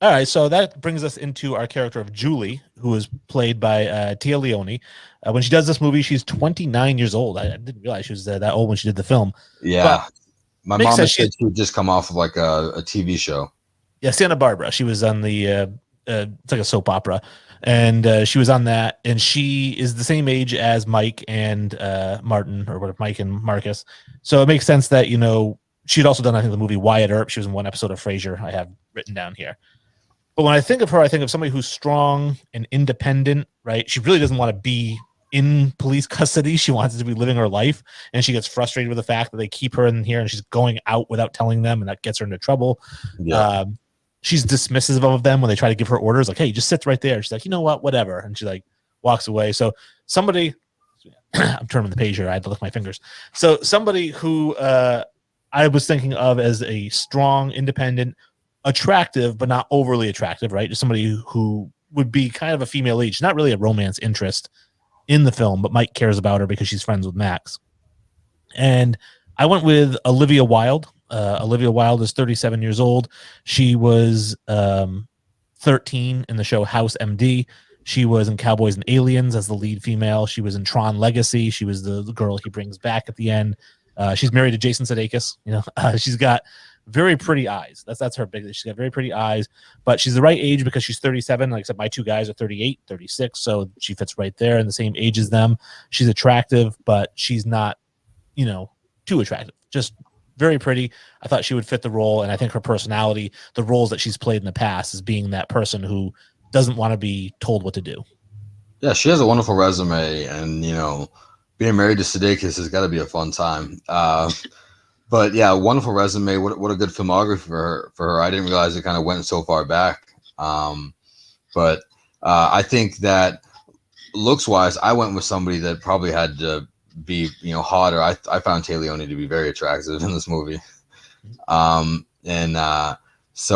All right, so that brings us into our character of Julie, who is played by Tia Leoni. When she does this movie, she's 29 years old. I didn't realize she was that old when she did the film, but Yeah, my makes mom sense. had She's said she would just come off of like a TV show. yeah, Santa Barbara. She was on the it's like a soap opera, and she was on that. And she is the same age as Mike and Martin, or what, Mike and Marcus. So it makes sense that she'd also done, I think, the movie Wyatt Earp. She was in one episode of Frasier. I have written down here. But when I think of her, I think of somebody who's strong and independent. Right? She really doesn't want to be in police custody. She wants to be living her life, and she gets frustrated with the fact that they keep her in here and she's going out without telling them, and that gets her into trouble. Yeah. She's dismissive of them when they try to give her orders, like, hey, just sit right there. She's like, you know what, whatever. And she like walks away. So somebody, I'm turning the page here. I had to lift my fingers. So somebody who I was thinking of as a strong, independent, attractive, but not overly attractive, right? Just somebody who would be kind of a female lead. She's not really a romance interest in the film, but Mike cares about her because she's friends with Max. And I went with Olivia Wilde. Olivia Wilde is 37 years old. She was 13 in the show House MD. She was in Cowboys and Aliens as the lead female. She was in Tron Legacy. She was the girl he brings back at the end. She's married to Jason Sudeikis. She's got very pretty eyes. That's her big. She's got very pretty eyes, but she's the right age because she's 37. Like I said, my two guys are 38, 36, so she fits right there in the same age as them. She's attractive, but she's not, too attractive. Just very pretty. I thought she would fit the role, and I think her personality, the roles that she's played in the past, is being that person who doesn't want to be told what to do. Yeah, she has a wonderful resume, and being married to Sudeikis has got to be a fun time. But yeah, wonderful resume. What a good filmography for her. I didn't realize it kind of went so far back. But I think that looks wise, I went with somebody that probably had to be hotter. I found Tea Leoni to be very attractive in this movie. So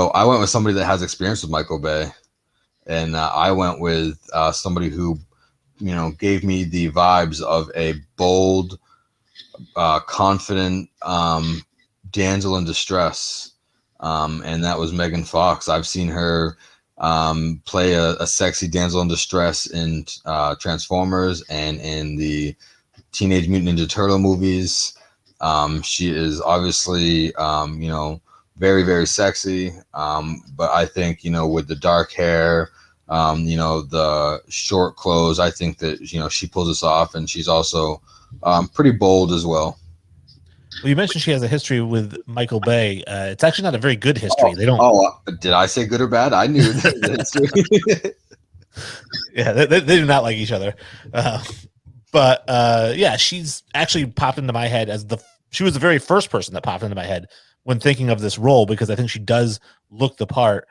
I went with somebody that has experience with Michael Bay, and I went with somebody who gave me the vibes of a bold, confident damsel in distress, and that was Megan Fox. I've seen her play a sexy damsel in distress in Transformers and in the Teenage Mutant Ninja Turtle movies. She is obviously very, very sexy, but I think with the dark hair, the short clothes, I think that she pulls this off, and she's also pretty bold as well. Well, you mentioned she has a history with Michael Bay. It's actually not a very good history. They don't. Did I say good or bad? I knew the history. Yeah, they do not like each other. But yeah, she's actually popped into my head as she was the very first person that popped into my head when thinking of this role, because I think she does look the part.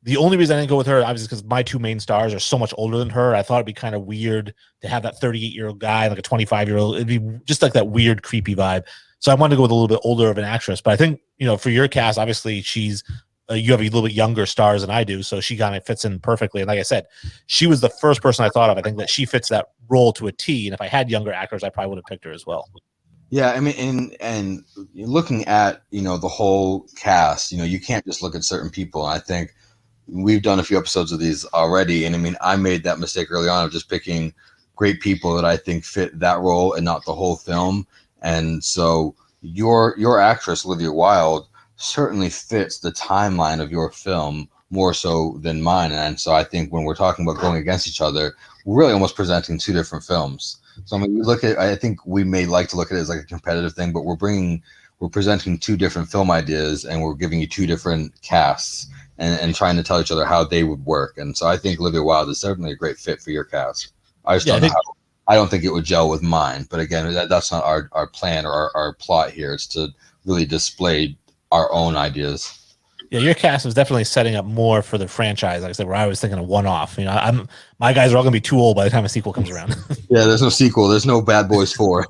The only reason I didn't go with her, obviously, because my two main stars are so much older than her. I thought it'd be kind of weird to have that 38-year-old guy, like a 25-year-old. It'd be just like that weird, creepy vibe. So I wanted to go with a little bit older of an actress. But I think, for your cast, obviously, she's you have a little bit younger stars than I do, so she kind of fits in perfectly. And like I said, she was the first person I thought of. I think that she fits that role to a T. And if I had younger actors, I probably would have picked her as well. Yeah, I mean, and looking at the whole cast, you can't just look at certain people. I think we've done a few episodes of these already, and I mean, I made that mistake early on of just picking great people that I think fit that role and not the whole film. And so your actress Olivia Wilde certainly fits the timeline of your film more so than mine. And so I think when we're talking about going against each other, we're really almost presenting two different films. So I mean, I think we may like to look at it as like a competitive thing, but we're presenting two different film ideas, and we're giving you two different casts and trying to tell each other how they would work. And so I think Olivia Wilde is certainly a great fit for your cast. I don't think it would gel with mine, but again, that's not our plan or our plot here. It's to really display our own ideas. Yeah, your cast was definitely setting up more for the franchise. Like I said, where I was thinking of one-off. My guys are all going to be too old by the time a sequel comes around. Yeah, there's no sequel. There's no Bad Boys 4.